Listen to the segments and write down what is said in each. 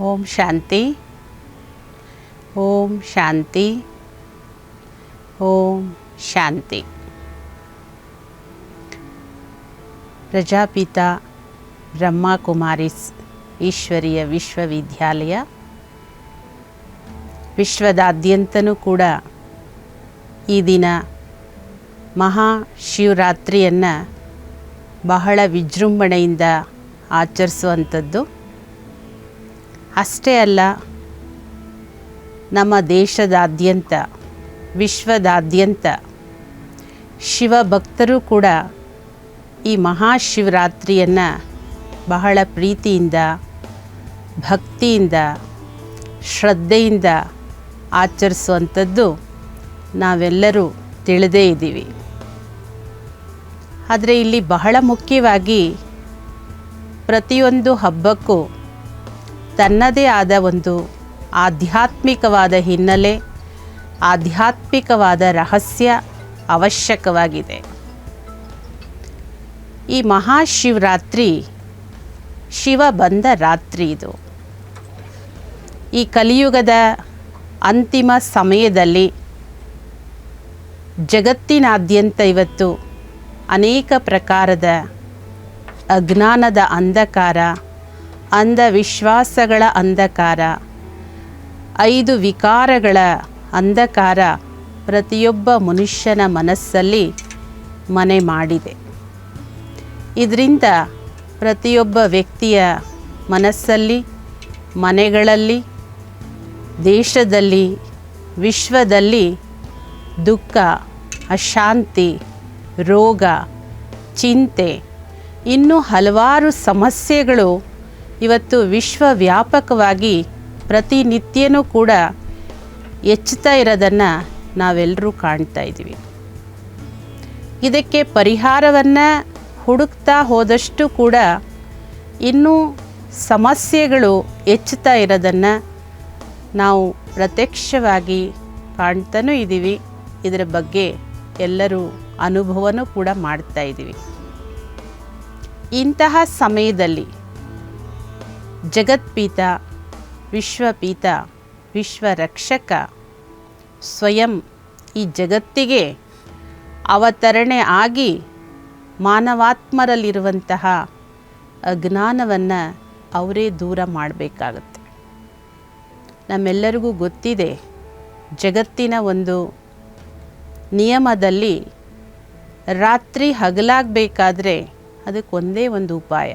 ಓಂ ಶಾಂತಿ. ಓಂ ಶಾಂತಿ. ಓಂ ಶಾಂತಿ. ಪ್ರಜಾಪಿತ ಬ್ರಹ್ಮಕುಮಾರಿಸ್ ಈಶ್ವರೀಯ ವಿಶ್ವವಿದ್ಯಾಲಯ ವಿಶ್ವದಾದ್ಯಂತನೂ ಕೂಡ ಈ ದಿನ ಮಹಾಶಿವರಾತ್ರಿಯನ್ನು ಬಹಳ ವಿಜೃಂಭಣೆಯಿಂದ ಆಚರಿಸುವಂಥದ್ದು. ಅಷ್ಟೇ ಅಲ್ಲ, ನಮ್ಮ ದೇಶದಾದ್ಯಂತ ವಿಶ್ವದಾದ್ಯಂತ ಶಿವಭಕ್ತರು ಕೂಡ ಈ ಮಹಾಶಿವರಾತ್ರಿಯನ್ನು ಬಹಳ ಪ್ರೀತಿಯಿಂದ, ಭಕ್ತಿಯಿಂದ, ಶ್ರದ್ಧೆಯಿಂದ ಆಚರಿಸುವಂಥದ್ದು ನಾವೆಲ್ಲರೂ ತಿಳಿದೇ ಇದ್ದೀವಿ. ಆದರೆ ಇಲ್ಲಿ ಬಹಳ ಮುಖ್ಯವಾಗಿ ಪ್ರತಿಯೊಂದು ಹಬ್ಬಕ್ಕೂ ತನ್ನದೇ ಆದ ಒಂದು ಆಧ್ಯಾತ್ಮಿಕವಾದ ಹಿನ್ನೆಲೆ, ಆಧ್ಯಾತ್ಮಿಕವಾದ ರಹಸ್ಯ ಅವಶ್ಯಕವಾಗಿದೆ. ಈ ಮಹಾಶಿವರಾತ್ರಿ ಶಿವ ಬಂದ ರಾತ್ರಿ. ಇದು ಈ ಕಲಿಯುಗದ ಅಂತಿಮ ಸಮಯದಲ್ಲಿ ಜಗತ್ತಿನಾದ್ಯಂತ ಇವತ್ತು ಅನೇಕ ಪ್ರಕಾರದ ಅಜ್ಞಾನದ ಅಂಧಕಾರ, ಅಂಧವಿಶ್ವಾಸಗಳ ಅಂಧಕಾರ, 5 ವಿಕಾರಗಳ ಅಂಧಕಾರ ಪ್ರತಿಯೊಬ್ಬ ಮನುಷ್ಯನ ಮನಸ್ಸಲ್ಲಿ ಮನೆ ಮಾಡಿದೆ. ಇದರಿಂದ ಪ್ರತಿಯೊಬ್ಬ ವ್ಯಕ್ತಿಯ ಮನಸ್ಸಲ್ಲಿ, ಮನೆಗಳಲ್ಲಿ, ದೇಶದಲ್ಲಿ, ವಿಶ್ವದಲ್ಲಿ ದುಃಖ, ಅಶಾಂತಿ, ರೋಗ, ಚಿಂತೆ, ಇನ್ನೂ ಹಲವಾರು ಸಮಸ್ಯೆಗಳು ಇವತ್ತು ವಿಶ್ವವ್ಯಾಪಕವಾಗಿ ಪ್ರತಿನಿತ್ಯನೂ ಕೂಡ ಹೆಚ್ಚುತ್ತಾ ಇರೋದನ್ನು ನಾವೆಲ್ಲರೂ ಕಾಣ್ತಾ ಇದ್ದೀವಿ. ಇದಕ್ಕೆ ಪರಿಹಾರವನ್ನು ಹುಡುಕ್ತಾ ಹೋದಷ್ಟು ಕೂಡ ಇನ್ನೂ ಸಮಸ್ಯೆಗಳು ಹೆಚ್ಚುತ್ತಾ ಇರೋದನ್ನು ನಾವು ಪ್ರತ್ಯಕ್ಷವಾಗಿ ಕಾಣ್ತಾನೂ ಇದ್ದೀವಿ. ಇದರ ಬಗ್ಗೆ ಎಲ್ಲರೂ ಅನುಭವನೂ ಕೂಡ ಮಾಡ್ತಾ ಇದ್ದೀವಿ. ಇಂತಹ ಸಮಯದಲ್ಲಿ ಜಗತ್ಪೀತ, ವಿಶ್ವಪೀತ, ವಿಶ್ವರಕ್ಷಕ ಸ್ವಯಂ ಈ ಜಗತ್ತಿಗೆ ಅವತರಣೆ ಆಗಿ ಮಾನವಾತ್ಮರಲ್ಲಿರುವಂತಹ ಅಜ್ಞಾನವನ್ನು ಅವರೇ ದೂರ ಮಾಡಬೇಕಾಗತ್ತೆ. ನಮ್ಮೆಲ್ಲರಿಗೂ ಗೊತ್ತಿದೆ, ಜಗತ್ತಿನ ಒಂದು ನಿಯಮದಲ್ಲಿ ರಾತ್ರಿ ಹಗಲಾಗಬೇಕಾದ್ರೆ ಅದಕ್ಕೊಂದೇ ಒಂದು ಉಪಾಯ,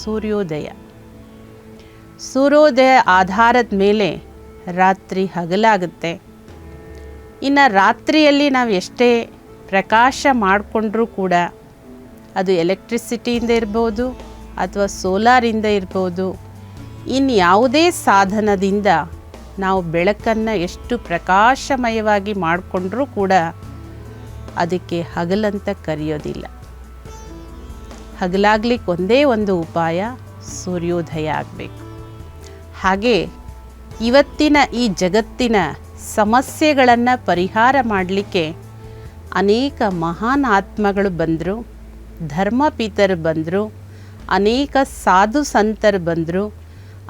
ಸೂರ್ಯೋದಯ. ಸೂರ್ಯೋದಯ ಆಧಾರದ ಮೇಲೆ ರಾತ್ರಿ ಹಗಲಾಗುತ್ತೆ. ಇನ್ನು ರಾತ್ರಿಯಲ್ಲಿ ನಾವು ಎಷ್ಟೇ ಪ್ರಕಾಶ ಮಾಡಿಕೊಂಡ್ರೂ ಕೂಡ ಅದು ಎಲೆಕ್ಟ್ರಿಸಿಟಿಯಿಂದ ಇರ್ಬೋದು ಅಥವಾ ಸೋಲಾರಿಂದ ಇರ್ಬೋದು, ಇನ್ಯಾವುದೇ ಸಾಧನದಿಂದ ನಾವು ಬೆಳಕನ್ನು ಎಷ್ಟು ಪ್ರಕಾಶಮಯವಾಗಿ ಮಾಡಿಕೊಂಡ್ರೂ ಕೂಡ ಅದಕ್ಕೆ ಹಗಲಂತ ಕರೆಯೋದಿಲ್ಲ. ಹಗಲಾಗ್ಲಿಕ್ಕೆ ಒಂದೇ ಒಂದು ಉಪಾಯ, ಸೂರ್ಯೋದಯ ಆಗಬೇಕು. ಹಾಗೆ ಇವತ್ತಿನ ಈ ಜಗತ್ತಿನ ಸಮಸ್ಯೆಗಳನ್ನು ಪರಿಹಾರ ಮಾಡಲಿಕ್ಕೆ ಅನೇಕ ಮಹಾನ್ ಆತ್ಮಗಳು ಬಂದರು, ಧರ್ಮಪೀತರು ಬಂದರು, ಅನೇಕ ಸಾಧು ಸಂತರು ಬಂದರು,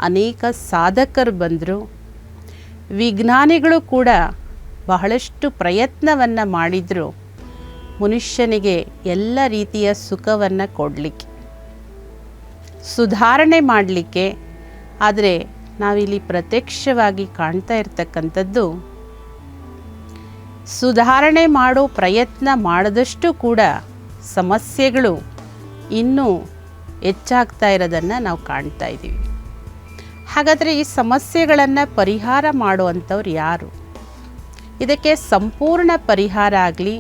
ಅನೇಕ ಸಾಧಕರು ಬಂದರು. ವಿಜ್ಞಾನಿಗಳು ಕೂಡ ಬಹಳಷ್ಟು ಪ್ರಯತ್ನವನ್ನು ಮಾಡಿದರು ಮನುಷ್ಯನಿಗೆ ಎಲ್ಲ ರೀತಿಯ ಸುಖವನ್ನು ಕೊಡಲಿಕ್ಕೆ, ಸುಧಾರಣೆ ಮಾಡಲಿಕ್ಕೆ. ಆದರೆ ನಾವಿಲ್ಲಿ ಪ್ರತ್ಯಕ್ಷವಾಗಿ ಕಾಣ್ತಾ ಇರ್ತಕ್ಕಂಥದ್ದು, ಸುಧಾರಣೆ ಮಾಡೋ ಪ್ರಯತ್ನ ಮಾಡಿದಷ್ಟು ಕೂಡ ಸಮಸ್ಯೆಗಳು ಇನ್ನೂ ಹೆಚ್ಚಾಗ್ತಾ ಇರೋದನ್ನು ನಾವು ಕಾಣ್ತಾ ಇದ್ದೀವಿ. ಹಾಗಾದರೆ ಈ ಸಮಸ್ಯೆಗಳನ್ನು ಪರಿಹಾರ ಮಾಡುವಂಥವ್ರು ಯಾರು? ಇದಕ್ಕೆ ಸಂಪೂರ್ಣ ಪರಿಹಾರ ಆಗಲಿ,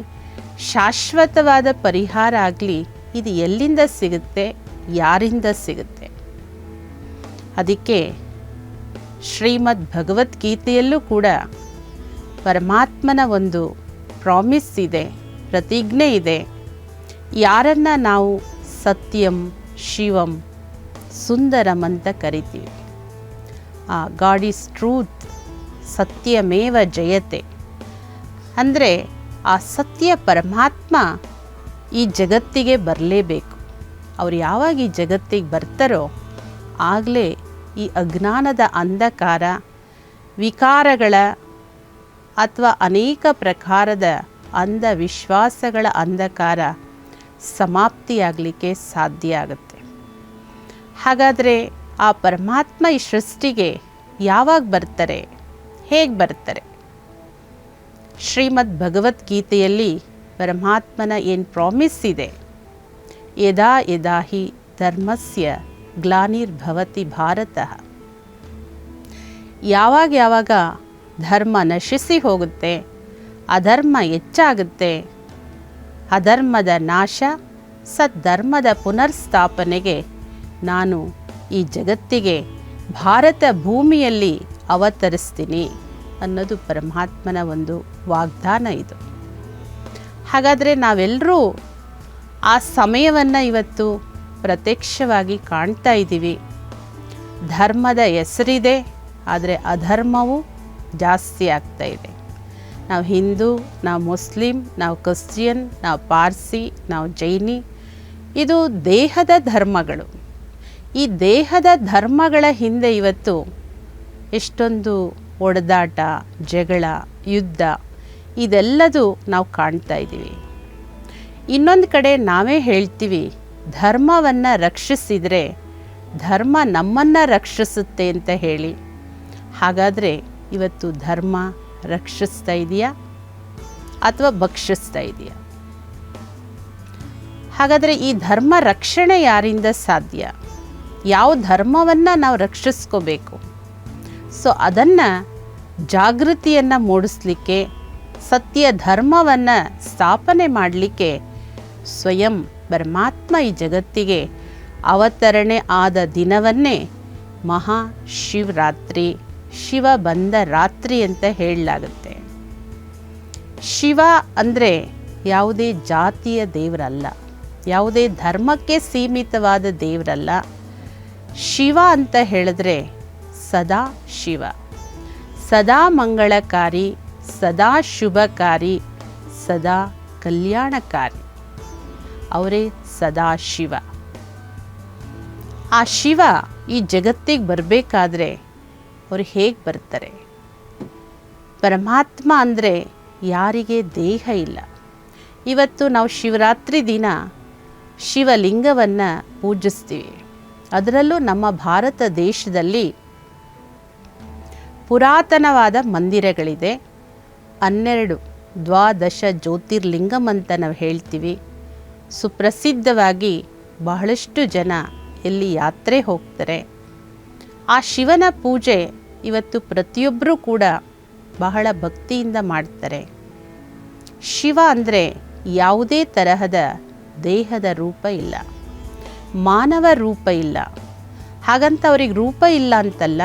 ಶಾಶ್ವತವಾದ ಪರಿಹಾರ ಆಗಲಿ, ಇದು ಎಲ್ಲಿಂದ ಸಿಗುತ್ತೆ, ಯಾರಿಂದ ಸಿಗುತ್ತೆ? ಅದಕ್ಕೆ ಶ್ರೀಮದ್ ಭಗವದ್ಗೀತೆಯಲ್ಲೂ ಕೂಡ ಪರಮಾತ್ಮನ ಒಂದು ಪ್ರಾಮಿಸ್ ಇದೆ, ಪ್ರತಿಜ್ಞೆ ಇದೆ. ಯಾರನ್ನು ನಾವು ಸತ್ಯಂ, ಶಿವಂ, ಸುಂದರಂ ಅಂತ ಕರಿತೀವಿ, ಗಾಡ್ ಈಸ್ ಟ್ರೂತ್, ಸತ್ಯಮೇವ ಜಯತೆ. ಅಂದರೆ ಆ ಸತ್ಯ ಪರಮಾತ್ಮ ಈ ಜಗತ್ತಿಗೆ ಬರಲೇಬೇಕು. ಅವ್ರು ಯಾವಾಗ ಈ ಜಗತ್ತಿಗೆ ಬರ್ತಾರೋ ಆಗಲೇ ಈ ಅಜ್ಞಾನದ ಅಂಧಕಾರ, ವಿಕಾರಗಳ ಅಥವಾ ಅನೇಕ ಪ್ರಕಾರದ ಅಂಧವಿಶ್ವಾಸಗಳ ಅಂಧಕಾರ ಸಮಾಪ್ತಿಯಾಗಲಿಕ್ಕೆ ಸಾಧ್ಯ ಆಗುತ್ತೆ. ಹಾಗಾದರೆ ಆ ಪರಮಾತ್ಮ ಈ ಸೃಷ್ಟಿಗೆ ಯಾವಾಗ ಬರ್ತಾರೆ, ಹೇಗೆ ಬರ್ತಾರೆ? ಶ್ರೀಮದ್ ಭಗವದ್ಗೀತೆಯಲ್ಲಿ ಪರಮಾತ್ಮನ ಏನು ಪ್ರಾಮಿಸ್ ಇದೆ, ಯದಾ ಯದಾ ಹಿ ಧರ್ಮಸ್ಯ ಗ್ಲಾನಿರ್ಭವತಿ ಭಾರತ, ಯಾವಾಗ ಧರ್ಮ ನಶಿಸಿ ಹೋಗುತ್ತೆ, ಅಧರ್ಮ ಹೆಚ್ಚಾಗುತ್ತೆ, ಅಧರ್ಮದ ನಾಶ ಸದ್ಧರ್ಮದ ಪುನರ್ಸ್ಥಾಪನೆಗೆ ನಾನು ಈ ಜಗತ್ತಿಗೆ ಭಾರತ ಭೂಮಿಯಲ್ಲಿ ಅವತರಿಸ್ತೀನಿ ಅನ್ನೋದು ಪರಮಾತ್ಮನ ಒಂದು ವಾಗ್ದಾನ ಇದು. ಹಾಗಾದರೆ ನಾವೆಲ್ಲರೂ ಆ ಸಮಯವನ್ನು ಇವತ್ತು ಪ್ರತ್ಯಕ್ಷವಾಗಿ ಕಾಣ್ತಾ ಇದ್ದೀವಿ. ಧರ್ಮದ ಹೆಸರಿದೆ, ಆದರೆ ಅಧರ್ಮವು ಜಾಸ್ತಿ ಆಗ್ತಾ ಇದೆ. ನಾವು ಹಿಂದೂ, ನಾವು ಮುಸ್ಲಿಂ, ನಾವು ಕ್ರಿಶ್ಚಿಯನ್, ನಾವು ಪಾರ್ಸಿ, ನಾವು ಜೈನಿ, ಇದು ದೇಹದ ಧರ್ಮಗಳು. ಈ ದೇಹದ ಧರ್ಮಗಳ ಹಿಂದೆ ಇವತ್ತು ಎಷ್ಟೊಂದು ಒಡೆದಾಟ, ಜಗಳ, ಯುದ್ಧ ಇದೆಲ್ಲದು ನಾವು ಕಾಣ್ತಾ ಇದ್ದೀವಿ. ಇನ್ನೊಂದು ಕಡೆ ನಾವೇ ಹೇಳ್ತೀವಿ, ಧರ್ಮವನ್ನು ರಕ್ಷಿಸಿದರೆ ಧರ್ಮ ನಮ್ಮನ್ನು ರಕ್ಷಿಸುತ್ತೆ ಅಂತ ಹೇಳಿ. ಹಾಗಾದರೆ ಇವತ್ತು ಧರ್ಮ ರಕ್ಷಿಸ್ತಾ ಇದೆಯಾ ಅಥವಾ ಭಕ್ಷಿಸ್ತಾ ಇದೆಯಾ? ಹಾಗಾದರೆ ಈ ಧರ್ಮ ರಕ್ಷಣೆ ಯಾರಿಂದ ಸಾಧ್ಯ? ಯಾವ ಧರ್ಮವನ್ನು ನಾವು ರಕ್ಷಿಸ್ಕೋಬೇಕು? ಸೊ ಅದನ್ನು ಜಾಗೃತಿಯನ್ನು ಮೂಡಿಸ್ಲಿಕ್ಕೆ, ಸತ್ಯ ಧರ್ಮವನ್ನು ಸ್ಥಾಪನೆ ಮಾಡಲಿಕ್ಕೆ ಸ್ವಯಂ ಪರಮಾತ್ಮ ಈ ಜಗತ್ತಿಗೆ ಅವತರಣೆ ಆದ ದಿನವನ್ನೇ ಮಹಾಶಿವರಾತ್ರಿ, ಶಿವ ಬಂದ ರಾತ್ರಿ ಅಂತ ಹೇಳಲಾಗುತ್ತೆ. ಶಿವ ಅಂದರೆ ಯಾವುದೇ ಜಾತಿಯ ದೇವರಲ್ಲ, ಯಾವುದೇ ಧರ್ಮಕ್ಕೆ ಸೀಮಿತವಾದ ದೇವರಲ್ಲ. ಶಿವ ಅಂತ ಹೇಳಿದ್ರೆ ಸದಾ ಶಿವ, ಸದಾ ಮಂಗಳಕಾರಿ, ಸದಾ ಶುಭಕಾರಿ, ಸದಾ ಕಲ್ಯಾಣಕಾರಿ. ಅವರೇ ಸದಾ ಶಿವ. ಆ ಶಿವ ಈ ಜಗತ್ತಿಗೆ ಬರಬೇಕಾದ್ರೆ ಅವರು ಹೇಗೆ ಬರ್ತಾರೆ? ಪರಮಾತ್ಮ ಅಂದರೆ ಯಾರಿಗೆ ದೇಹ ಇಲ್ಲ. ಇವತ್ತು ನಾವು ಶಿವರಾತ್ರಿ ದಿನ ಶಿವಲಿಂಗವನ್ನು ಪೂಜಿಸ್ತೀವಿ. ಅದರಲ್ಲೂ ನಮ್ಮ ಭಾರತ ದೇಶದಲ್ಲಿ ಪುರಾತನವಾದ ಮಂದಿರಗಳಿದೆ. 12 ದ್ವಾದಶ ಜ್ಯೋತಿರ್ಲಿಂಗಂ ಅಂತ ನಾವು ಹೇಳ್ತೀವಿ. ಸುಪ್ರಸಿದ್ಧವಾಗಿ ಬಹಳಷ್ಟು ಜನ ಎಲ್ಲಿ ಯಾತ್ರೆ ಹೋಗ್ತಾರೆ. ಆ ಶಿವನ ಪೂಜೆ ಇವತ್ತು ಪ್ರತಿಯೊಬ್ಬರೂ ಕೂಡ ಬಹಳ ಭಕ್ತಿಯಿಂದ ಮಾಡ್ತಾರೆ. ಶಿವ ಅಂದರೆ ಯಾವುದೇ ತರಹದ ದೇಹದ ರೂಪ ಇಲ್ಲ, ಮಾನವ ರೂಪ ಇಲ್ಲ. ಹಾಗಂತ ಅವ್ರಿಗೆ ರೂಪ ಇಲ್ಲ ಅಂತಲ್ಲ,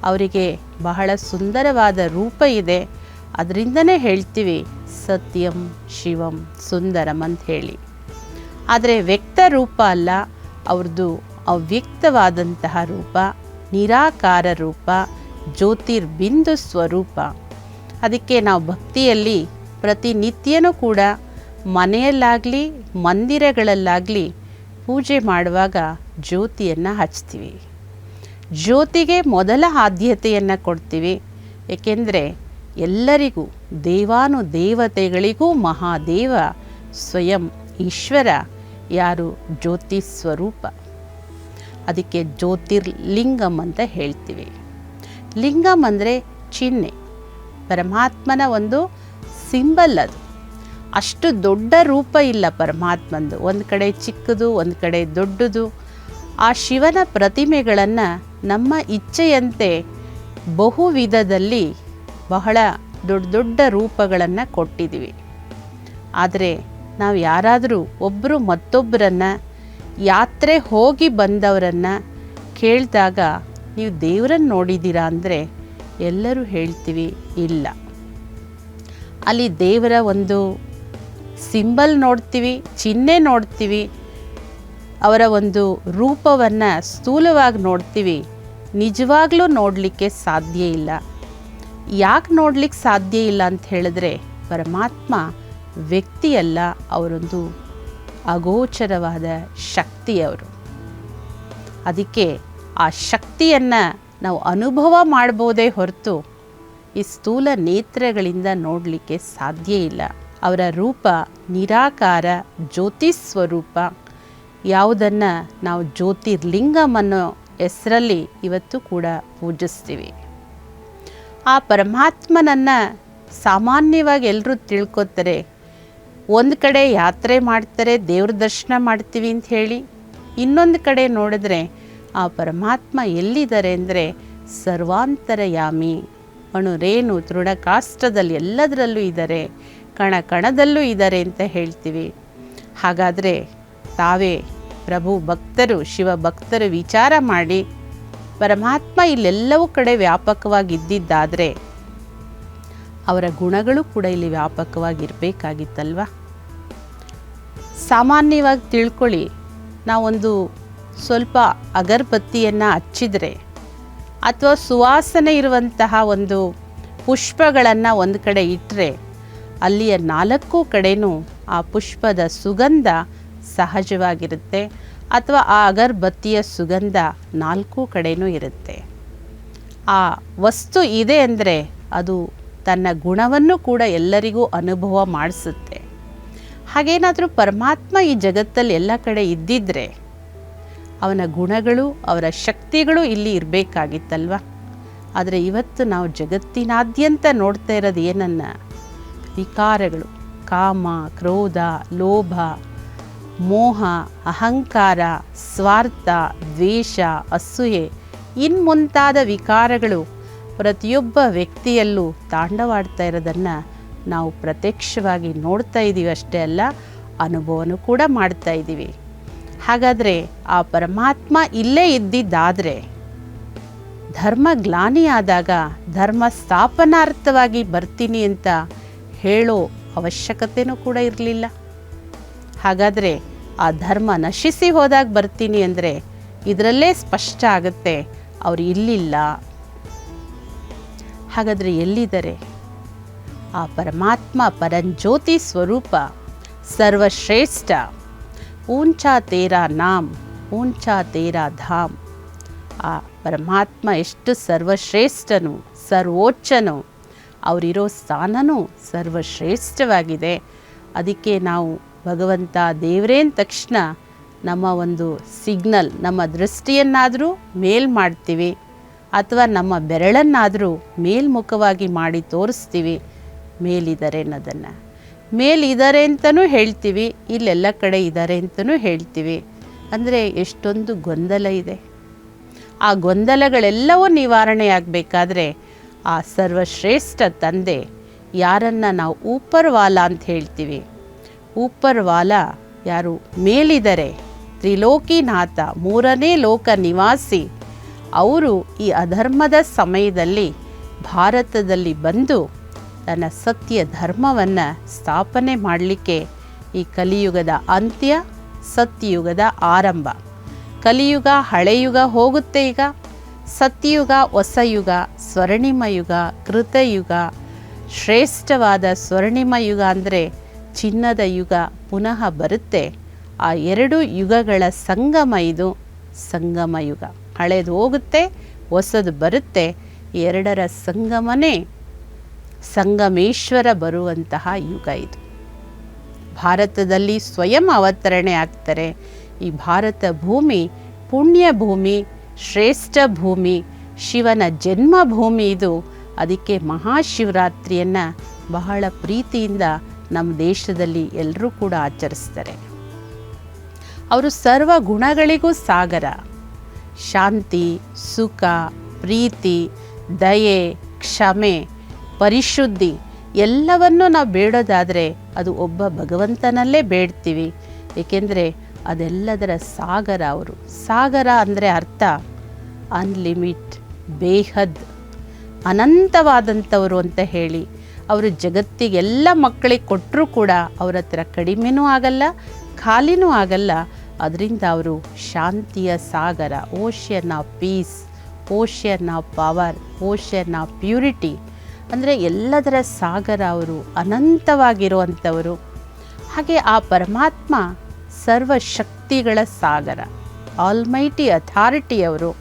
ಅವರಿಗೆ ಬಹಳ ಸುಂದರವಾದ ರೂಪ ಇದೆ. ಅದರಿಂದನೇ ಹೇಳ್ತೀವಿ ಸತ್ಯಂ ಶಿವಂ ಸುಂದರಂ ಅಂತ ಹೇಳಿ. ಆದರೆ ವ್ಯಕ್ತ ರೂಪ ಅಲ್ಲ, ಅವ್ರದ್ದು ಅವ್ಯಕ್ತವಾದಂತಹ ರೂಪ, ನಿರಾಕಾರ ರೂಪ, ಜ್ಯೋತಿರ್ಬಿಂದು ಸ್ವರೂಪ. ಅದಕ್ಕೆ ನಾವು ಭಕ್ತಿಯಲ್ಲಿ ಪ್ರತಿನಿತ್ಯನೂ ಕೂಡ ಮನೆಯಲ್ಲಾಗಲಿ ಮಂದಿರಗಳಲ್ಲಾಗಲಿ ಪೂಜೆ ಮಾಡುವಾಗ ಜ್ಯೋತಿಯನ್ನು ಹಚ್ತೀವಿ. ಜ್ಯೋತಿಗೆ ಮೊದಲ ಆದ್ಯತೆಯನ್ನು ಕೊಡ್ತೀವಿ. ಏಕೆಂದರೆ ಎಲ್ಲರಿಗೂ, ದೇವಾನುದೇವತೆಗಳಿಗೂ ಮಹಾದೇವ ಸ್ವಯಂ ಈಶ್ವರ ಯಾರು ಜ್ಯೋತಿ ಸ್ವರೂಪ. ಅದಕ್ಕೆ ಜ್ಯೋತಿರ್ಲಿಂಗಂ ಅಂತ ಹೇಳ್ತೀವಿ. ಲಿಂಗಂ ಅಂದರೆ ಚಿಹ್ನೆ, ಪರಮಾತ್ಮನ ಒಂದು ಸಿಂಬಲ್. ಅದು ಅಷ್ಟು ದೊಡ್ಡ ರೂಪ ಇಲ್ಲ ಪರಮಾತ್ಮಂದು. ಒಂದು ಕಡೆ ಚಿಕ್ಕದು, ಒಂದು ಕಡೆ ದೊಡ್ಡದು. ಆ ಶಿವನ ಪ್ರತಿಮೆಗಳನ್ನು ನಮ್ಮ ಇಚ್ಛೆಯಂತೆ ಬಹು ವಿಧದಲ್ಲಿ ಬಹಳ ದೊಡ್ಡ ದೊಡ್ಡ ರೂಪಗಳನ್ನು ಕೊಟ್ಟಿದ್ದೀವಿ. ಆದರೆ ನಾವು ಯಾರಾದರೂ ಒಬ್ಬರು ಮತ್ತೊಬ್ಬರನ್ನು, ಯಾತ್ರೆ ಹೋಗಿ ಬಂದವರನ್ನು ಕೇಳಿದಾಗ ನೀವು ದೇವರನ್ನು ನೋಡಿದ್ದೀರಾ ಅಂದರೆ ಎಲ್ಲರೂ ಹೇಳ್ತೀವಿ ಇಲ್ಲ. ಅಲ್ಲಿ ದೇವರ ಒಂದು ಸಿಂಬಲ್ ನೋಡ್ತೀವಿ, ಚಿಹ್ನೆ ನೋಡ್ತೀವಿ, ಅವರ ಒಂದು ರೂಪವನ್ನು ಸ್ಥೂಲವಾಗಿ ನೋಡ್ತೀವಿ. ನಿಜವಾಗ್ಲೂ ನೋಡಲಿಕ್ಕೆ ಸಾಧ್ಯ ಇಲ್ಲ. ಯಾಕೆ ನೋಡಲಿಕ್ಕೆ ಸಾಧ್ಯ ಇಲ್ಲ ಅಂತ ಹೇಳಿದ್ರೆ, ಪರಮಾತ್ಮ ವ್ಯಕ್ತಿಯಲ್ಲ, ಅವರೊಂದು ಅಗೋಚರವಾದ ಶಕ್ತಿಯವರು. ಅದಕ್ಕೆ ಆ ಶಕ್ತಿಯನ್ನು ನಾವು ಅನುಭವ ಮಾಡ್ಬೋದೇ ಹೊರತು ಈ ಸ್ಥೂಲ ನೇತ್ರಗಳಿಂದ ನೋಡಲಿಕ್ಕೆ ಸಾಧ್ಯ ಇಲ್ಲ. ಅವರ ರೂಪ ನಿರಾಕಾರ ಜ್ಯೋತಿ ಸ್ವರೂಪ, ಯಾವುದನ್ನು ನಾವು ಜ್ಯೋತಿರ್ಲಿಂಗಂ ಅನ್ನೋ ಹೆಸರಲ್ಲಿ ಇವತ್ತು ಕೂಡ ಪೂಜಿಸ್ತೀವಿ. ಆ ಪರಮಾತ್ಮನನ್ನು ಸಾಮಾನ್ಯವಾಗಿ ಎಲ್ಲರೂ ತಿಳ್ಕೊತಾರೆ. ಒಂದು ಕಡೆ ಯಾತ್ರೆ ಮಾಡ್ತಾರೆ, ದೇವ್ರ ದರ್ಶನ ಮಾಡ್ತೀವಿ ಅಂತ ಹೇಳಿ, ಇನ್ನೊಂದು ಕಡೆ ನೋಡಿದ್ರೆ ಆ ಪರಮಾತ್ಮ ಎಲ್ಲಿದ್ದಾರೆ ಅಂದರೆ ಸರ್ವಾಂತರಯಾಮಿ, ಅಣು ರೇಣು ತೃಣಕಾಷ್ಟದಲ್ಲಿ ಎಲ್ಲದರಲ್ಲೂ ಇದ್ದಾರೆ, ಕಣ ಕಣದಲ್ಲೂ ಇದ್ದಾರೆ ಅಂತ ಹೇಳ್ತೀವಿ. ಹಾಗಾದರೆ ತಾವೇ ಪ್ರಭು ಭಕ್ತರು, ಶಿವ ಭಕ್ತರು ವಿಚಾರ ಮಾಡಿ ಪರಮಾತ್ಮ ಇಲ್ಲೆಲ್ಲವೂ ಕಡೆ ವ್ಯಾಪಕವಾಗಿದ್ದಿದ್ದಾದರೆ ಅವರ ಗುಣಗಳು ಕೂಡ ಇಲ್ಲಿ ವ್ಯಾಪಕವಾಗಿರಬೇಕಾಗಿತ್ತಲ್ವ. ಸಾಮಾನ್ಯವಾಗಿ ತಿಳ್ಕೊಳ್ಳಿ, ನಾವೊಂದು ಸ್ವಲ್ಪ ಅಗರಬತ್ತಿಯನ್ನು ಹಚ್ಚಿದರೆ ಅಥವಾ ಸುವಾಸನೆ ಇರುವಂತಹ ಒಂದು ಪುಷ್ಪಗಳನ್ನು ಒಂದು ಕಡೆ ಇಟ್ಟರೆ ಅಲ್ಲಿಯ 4 ಕಡೆನೂ ಆ ಪುಷ್ಪದ ಸುಗಂಧ ಸಹಜವಾಗಿರುತ್ತೆ, ಅಥವಾ ಆ ಅಗರಬತ್ತಿಯ ಸುಗಂಧ 4 ಕಡೆನೂ ಇರುತ್ತೆ. ಆ ವಸ್ತು ಇದೆ ಅಂದರೆ ಅದು ತನ್ನ ಗುಣವನ್ನು ಕೂಡ ಎಲ್ಲರಿಗೂ ಅನುಭವ ಮಾಡಿಸುತ್ತೆ. ಹಾಗೇನಾದರೂ ಪರಮಾತ್ಮ ಈ ಜಗತ್ತಲ್ಲಿ ಎಲ್ಲ ಕಡೆ ಇದ್ದಿದ್ದರೆ ಅವನ ಗುಣಗಳು, ಅವರ ಶಕ್ತಿಗಳು ಇಲ್ಲಿ ಇರಬೇಕಾಗಿತ್ತಲ್ವ. ಆದರೆ ಇವತ್ತು ನಾವು ಜಗತ್ತಿನಾದ್ಯಂತ ನೋಡ್ತಾ ಇರೋದು ಏನನ್ನ? ವಿಕಾರಗಳು, ಕಾಮ, ಕ್ರೋಧ, ಲೋಭ, ಮೋಹ, ಅಹಂಕಾರ, ಸ್ವಾರ್ಥ, ದ್ವೇಷ, ಅಸೂಯೆ ಇನ್ನು ಮುಂತಾದ ವಿಕಾರಗಳು ಪ್ರತಿಯೊಬ್ಬ ವ್ಯಕ್ತಿಯಲ್ಲೂ ತಾಂಡವಾಡ್ತಾ ಇರೋದನ್ನು ನಾವು ಪ್ರತ್ಯಕ್ಷವಾಗಿ ನೋಡ್ತಾ ಇದ್ದೀವಿ. ಅಷ್ಟೇ ಅಲ್ಲ, ಅನುಭವನೂ ಕೂಡ ಮಾಡ್ತಾ ಇದ್ದೀವಿ. ಹಾಗಾದರೆ ಆ ಪರಮಾತ್ಮ ಇಲ್ಲೇ ಇದ್ದಿದ್ದಾದರೆ ಧರ್ಮ ಗ್ಲಾನಿಯಾದಾಗ ಧರ್ಮ ಸ್ಥಾಪನಾರ್ಥವಾಗಿ ಬರ್ತೀನಿ ಅಂತ ಹೇಳೋ ಅವಶ್ಯಕತೆಯೂ ಕೂಡ ಇರಲಿಲ್ಲ. ಹಾಗಾದರೆ ಆ ಧರ್ಮ ನಶಿಸಿ ಹೋದಾಗ ಬರ್ತೀನಿ ಅಂದರೆ ಇದರಲ್ಲೇ ಸ್ಪಷ್ಟ ಆಗುತ್ತೆ ಅವರು ಇಲ್ಲಿಲ್ಲ. ಹಾಗಾದರೆ ಎಲ್ಲಿದ್ದಾರೆ? ಆ ಪರಮಾತ್ಮ ಪರಂಜ್ಯೋತಿ ಸ್ವರೂಪ ಸರ್ವಶ್ರೇಷ್ಠ. ಊಂಚಾ ತೇರಾ ನಾಮ್, ಊಂಚಾ ತೇರಾ ಧಾಮ್. ಆ ಪರಮಾತ್ಮ ಎಷ್ಟು ಸರ್ವಶ್ರೇಷ್ಠನು, ಸರ್ವೋಚ್ಚನು, ಅವರಿರೋ ಸ್ಥಾನನೂ ಸರ್ವಶ್ರೇಷ್ಠವಾಗಿದೆ. ಅದಕ್ಕೆ ನಾವು ಭಗವಂತ ದೇವರೇ ಅಂದ ತಕ್ಷಣ ನಮ್ಮ ಒಂದು ಸಿಗ್ನಲ್, ನಮ್ಮ ದೃಷ್ಟಿಯನ್ನಾದರೂ ಮೇಲ್ ಮಾಡ್ತೀವಿ ಅಥವಾ ನಮ್ಮ ಬೆರಳನ್ನಾದರೂ ಮೇಲ್ಮುಖವಾಗಿ ಮಾಡಿ ತೋರಿಸ್ತೀವಿ ಮೇಲಿದ್ದಾರೆ ಅನ್ನೋದನ್ನು. ಮೇಲಿದ್ದಾರೆ ಅಂತಲೂ ಹೇಳ್ತೀವಿ, ಇಲ್ಲೆಲ್ಲ ಕಡೆ ಇದ್ದಾರೆ ಅಂತಲೂ ಹೇಳ್ತೀವಿ. ಅಂದರೆ ಎಷ್ಟೊಂದು ಗೊಂದಲ ಇದೆ. ಆ ಗೊಂದಲಗಳೆಲ್ಲವೂ ನಿವಾರಣೆ ಆಗಬೇಕಾದ್ರೆ ಆ ಸರ್ವಶ್ರೇಷ್ಠ ತಂದೆ ಯಾರನ್ನು ನಾವು ಊಪರ್ವಾಲ ಅಂತ ಹೇಳ್ತೀವಿ. ಊಪರ್ವಾಲ ಯಾರು? ಮೇಲಿದ್ದಾರೆ, ತ್ರಿಲೋಕಿನಾಥ, 3ನೇ ಲೋಕ ನಿವಾಸಿ. ಅವರು ಈ ಅಧರ್ಮದ ಸಮಯದಲ್ಲಿ ಭಾರತದಲ್ಲಿ ಬಂದು ತನ್ನ ಸತ್ಯ ಧರ್ಮವನ್ನು ಸ್ಥಾಪನೆ ಮಾಡಲಿಕ್ಕೆ ಈ ಕಲಿಯುಗದ ಅಂತ್ಯ, ಸತ್ಯಯುಗದ ಆರಂಭ. ಕಲಿಯುಗ ಹಳೆಯುಗ ಹೋಗುತ್ತೆ, ಈಗ ಸತ್ಯಯುಗ ಹೊಸ ಯುಗ, ಸ್ವರ್ಣಿಮ ಯುಗ, ಕೃತಯುಗ, ಶ್ರೇಷ್ಠವಾದ ಸ್ವರ್ಣಿಮ ಯುಗ ಅಂದರೆ ಚಿನ್ನದ ಯುಗ ಪುನಃ ಬರುತ್ತೆ. ಆ 2 ಯುಗಗಳ ಸಂಗಮ ಇದು ಸಂಗಮ ಯುಗ. ಹಳೆದು ಹೋಗುತ್ತೆ, ಹೊಸದು ಬರುತ್ತೆ. 2ರ ಸಂಗಮನೇ ಸಂಗಮೇಶ್ವರ ಬರುವಂತಹ ಯುಗ ಇದು. ಭಾರತದಲ್ಲಿ ಸ್ವಯಂ ಅವತರಣೆ ಆಗ್ತಾರೆ. ಈ ಭಾರತ ಭೂಮಿ ಪುಣ್ಯ ಭೂಮಿ, ಶ್ರೇಷ್ಠ ಭೂಮಿ, ಶಿವನ ಜನ್ಮಭೂಮಿ ಇದು. ಅದಕ್ಕೆ ಮಹಾಶಿವರಾತ್ರಿಯನ್ನು ಬಹಳ ಪ್ರೀತಿಯಿಂದ ನಮ್ಮ ದೇಶದಲ್ಲಿ ಎಲ್ಲರೂ ಕೂಡ ಆಚರಿಸ್ತಾರೆ. ಅವರು ಸರ್ವ ಗುಣಗಳಿಗೂ ಸಾಗರ. ಶಾಂತಿ, ಸುಖ, ಪ್ರೀತಿ, ದಯೆ, ಕ್ಷಮೆ, ಪರಿಶುದ್ಧಿ ಎಲ್ಲವನ್ನೂ ನಾವು ಬೇಡೋದಾದರೆ ಅದು ಒಬ್ಬ ಭಗವಂತನಲ್ಲೇ ಬೇಡ್ತೀವಿ. ಏಕೆಂದರೆ ಅದೆಲ್ಲದರ ಸಾಗರ ಅವರು. ಸಾಗರ ಅಂದರೆ ಅರ್ಥ ಅನ್ಲಿಮಿಟ್, ಬೇಹದ್, ಅನಂತವಾದಂಥವರು ಅಂತ ಹೇಳಿ. ಅವರು ಜಗತ್ತಿಗೆಲ್ಲ ಮಕ್ಕಳಿಗೆ ಕೊಟ್ಟರೂ ಕೂಡ ಅವ್ರ ಹತ್ರ ಕಡಿಮೆನೂ ಆಗಲ್ಲ, ಖಾಲಿನೂ ಆಗಲ್ಲ. ಅದರಿಂದ ಅವರು ಶಾಂತಿಯ ಸಾಗರ, ocean of peace, ocean of power, ocean of purity. ಅಂದರೆ ಎಲ್ಲದರ ಸಾಗರ ಅವರು, ಅನಂತವಾಗಿರುವಂಥವರು. ಹಾಗೆ ಆ ಪರಮಾತ್ಮ ಸರ್ವಶಕ್ತಿಗಳ ಸಾಗರ, ಆಲ್ಮೈಟಿ ಅಥಾರಿಟಿ ಅವರು.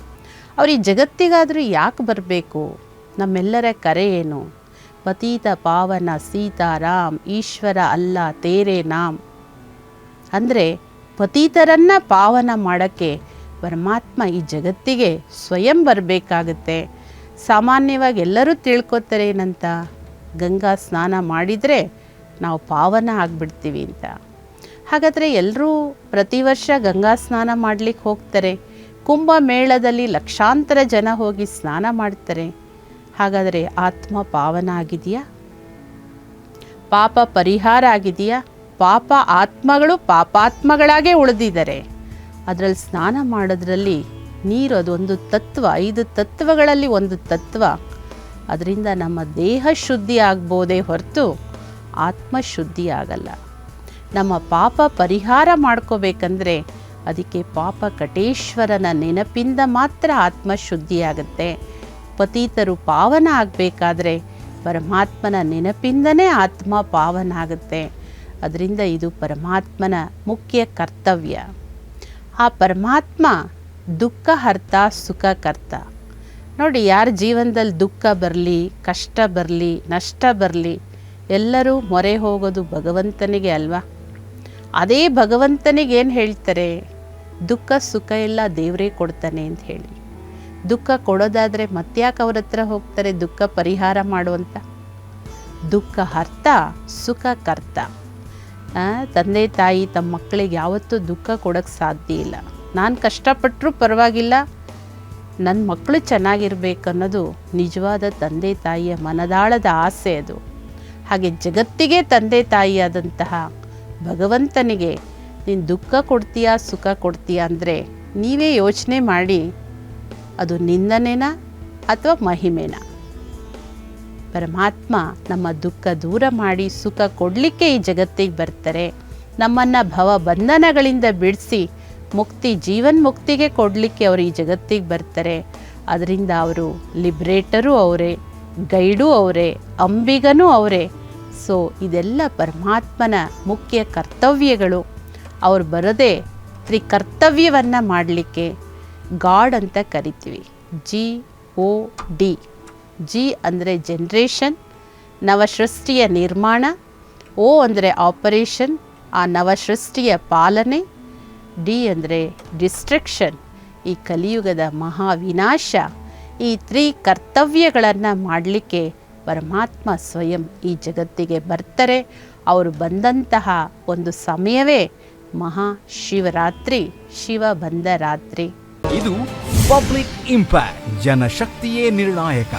ಅವ್ರು ಈ ಜಗತ್ತಿಗಾದರೂ ಯಾಕೆ ಬರಬೇಕು? ನಮ್ಮೆಲ್ಲರ ಕರೆ ಏನು? ಪತೀತ ಪಾವನ ಸೀತಾರಾಮ್ ಈಶ್ವರ ಅಲ್ಲ ತೇರೆ ನಾಮ್. ಅಂದರೆ ಪತೀತರನ್ನು ಪಾವನ ಮಾಡೋಕ್ಕೆ ಪರಮಾತ್ಮ ಈ ಜಗತ್ತಿಗೆ ಸ್ವಯಂ ಬರಬೇಕಾಗತ್ತೆ. ಸಾಮಾನ್ಯವಾಗಿ ಎಲ್ಲರೂ ತಿಳ್ಕೊತಾರೆ ಏನಂತ, ಗಂಗಾ ಸ್ನಾನ ಮಾಡಿದರೆ ನಾವು ಪಾವನ ಆಗಿಬಿಡ್ತೀವಿ ಅಂತ. ಹಾಗಾದರೆ ಎಲ್ಲರೂ ಪ್ರತಿ ವರ್ಷ ಗಂಗಾ ಸ್ನಾನ ಮಾಡಲಿಕ್ಕೆ ಹೋಗ್ತಾರೆ. ಕುಂಭಮೇಳದಲ್ಲಿ ಲಕ್ಷಾಂತರ ಜನ ಹೋಗಿ ಸ್ನಾನ ಮಾಡ್ತಾರೆ. ಹಾಗಾದರೆ ಆತ್ಮ ಪಾವನ ಆಗಿದೆಯಾ? ಪಾಪ ಪರಿಹಾರ ಆಗಿದೆಯಾ? ಪಾಪ ಆತ್ಮಗಳು ಪಾಪಾತ್ಮಗಳಾಗೇ ಉಳಿದಿದ್ದಾರೆ. ಅದರಲ್ಲಿ ಸ್ನಾನ ಮಾಡೋದ್ರಲ್ಲಿ ನೀರು ಅದೊಂದು ತತ್ವ, 5 ತತ್ವಗಳಲ್ಲಿ ಒಂದು ತತ್ವ. ಅದರಿಂದ ನಮ್ಮ ದೇಹ ಶುದ್ಧಿ ಆಗ್ಬೋದೇ ಹೊರತು ಆತ್ಮ ಶುದ್ಧಿ ಆಗಲ್ಲ. ನಮ್ಮ ಪಾಪ ಪರಿಹಾರ ಮಾಡ್ಕೋಬೇಕಂದ್ರೆ ಅದಕ್ಕೆ ಪಾಪ ಕಟೇಶ್ವರನ ನೆನಪಿಂದ ಮಾತ್ರ ಆತ್ಮ ಶುದ್ಧಿಯಾಗುತ್ತೆ. ಪತೀತರು ಪಾವನ ಆಗಬೇಕಾದ್ರೆ ಪರಮಾತ್ಮನ ನೆನಪಿಂದನೇ ಆತ್ಮ ಪಾವನ ಆಗುತ್ತೆ. ಅದರಿಂದ ಇದು ಪರಮಾತ್ಮನ ಮುಖ್ಯ ಕರ್ತವ್ಯ. ಆ ಪರಮಾತ್ಮ ದುಃಖ ಹರ್ತ ಸುಖ ಕರ್ತ. ನೋಡಿ, ಯಾರ ಜೀವನದಲ್ಲಿ ದುಃಖ ಬರಲಿ, ಕಷ್ಟ ಬರಲಿ, ನಷ್ಟ ಬರಲಿ, ಎಲ್ಲರೂ ಮೊರೆ ಹೋಗೋದು ಭಗವಂತನಿಗೆ ಅಲ್ವಾ? ಅದೇ ಭಗವಂತನಿಗೆ ಏನು ಹೇಳ್ತಾರೆ? ದುಃಖ ಸುಖ ಎಲ್ಲ ದೇವರೇ ಕೊಡ್ತಾನೆ ಅಂತ ಹೇಳಿ. ದುಃಖ ಕೊಡೋದಾದರೆ ಮತ್ತ್ಯಾಕೆ ಅವ್ರ ಹತ್ರ ಹೋಗ್ತಾರೆ ದುಃಖ ಪರಿಹಾರ ಮಾಡುವಂಥ? ದುಃಖ ಹರ್ತ ಸುಖ ಕರ್ತ. ತಂದೆ ತಾಯಿ ತಮ್ಮ ಮಕ್ಕಳಿಗೆ ಯಾವತ್ತೂ ದುಃಖ ಕೊಡೋಕ್ಕೆ ಸಾಧ್ಯ ಇಲ್ಲ. ನಾನು ಕಷ್ಟಪಟ್ಟರೂ ಪರವಾಗಿಲ್ಲ, ನನ್ನ ಮಕ್ಕಳು ಚೆನ್ನಾಗಿರ್ಬೇಕನ್ನೋದು ನಿಜವಾದ ತಂದೆ ತಾಯಿಯ ಮನದಾಳದ ಆಸೆ ಅದು. ಹಾಗೆ ಜಗತ್ತಿಗೆ ತಂದೆ ತಾಯಿಯಾದಂತಹ ಭಗವಂತನಿಗೆ ನೀನು ದುಃಖ ಕೊಡ್ತೀಯಾ ಸುಖ ಕೊಡ್ತೀಯಾ ಅಂದರೆ ನೀವೇ ಯೋಚನೆ ಮಾಡಿ, ಅದು ನಿಂದನೆನಾ ಅಥವಾ ಮಹಿಮೆನಾ? ಪರಮಾತ್ಮ ನಮ್ಮ ದುಃಖ ದೂರ ಮಾಡಿ ಸುಖ ಕೊಡಲಿಕ್ಕೆ ಈ ಜಗತ್ತಿಗೆ ಬರ್ತಾರೆ. ನಮ್ಮನ್ನು ಭವಬಂಧನಗಳಿಂದ ಬಿಡಿಸಿ ಮುಕ್ತಿ, ಜೀವನ್ಮುಕ್ತಿಗೆ ಕೊಡಲಿಕ್ಕೆ ಅವರು ಈ ಜಗತ್ತಿಗೆ ಬರ್ತಾರೆ. ಅದರಿಂದ ಅವರು ಲಿಬ್ರೇಟರೂ ಅವರೇ, ಗೈಡು ಅವರೇ, ಅಂಬಿಗನೂ ಅವರೇ. ಸೊ ಇದೆಲ್ಲ ಪರಮಾತ್ಮನ ಮುಖ್ಯ ಕರ್ತವ್ಯಗಳು. ಅವ್ರು ಬರದೆ ತ್ರಿಕರ್ತವ್ಯವನ್ನು ಮಾಡಲಿಕ್ಕೆ ಗಾಡ್ ಅಂತ ಕರಿತೀವಿ. GOD. ಜಿ ಅಂದರೆ ಜನ್ರೇಷನ್, ನವಸೃಷ್ಟಿಯ ನಿರ್ಮಾಣ. O ಅಂದರೆ ಆಪರೇಷನ್, ಆ ನವಸೃಷ್ಟಿಯ ಪಾಲನೆ. D ಅಂದರೆ ಡಿಸ್ಟ್ರಕ್ಷನ್, ಈ ಕಲಿಯುಗದ ಮಹಾವಿನಾಶ. ಈ ಕರ್ತವ್ಯಗಳನ್ನು ಮಾಡಲಿಕ್ಕೆ ಪರಮಾತ್ಮ ಸ್ವಯಂ ಈ ಜಗತ್ತಿಗೆ ಬರ್ತಾರೆ. ಅವರು ಬಂದಂತಹ ಒಂದು ಸಮಯವೇ ಮಹಾಶಿವರಾತ್ರಿ, ಶಿವ ಬಂದ ರಾತ್ರಿ. ಇದು ಪಬ್ಲಿಕ್ ಇಂಪ್ಯಾಕ್ಟ್. ಜನಶಕ್ತಿಯೇ ನಿರ್ಣಾಯಕ.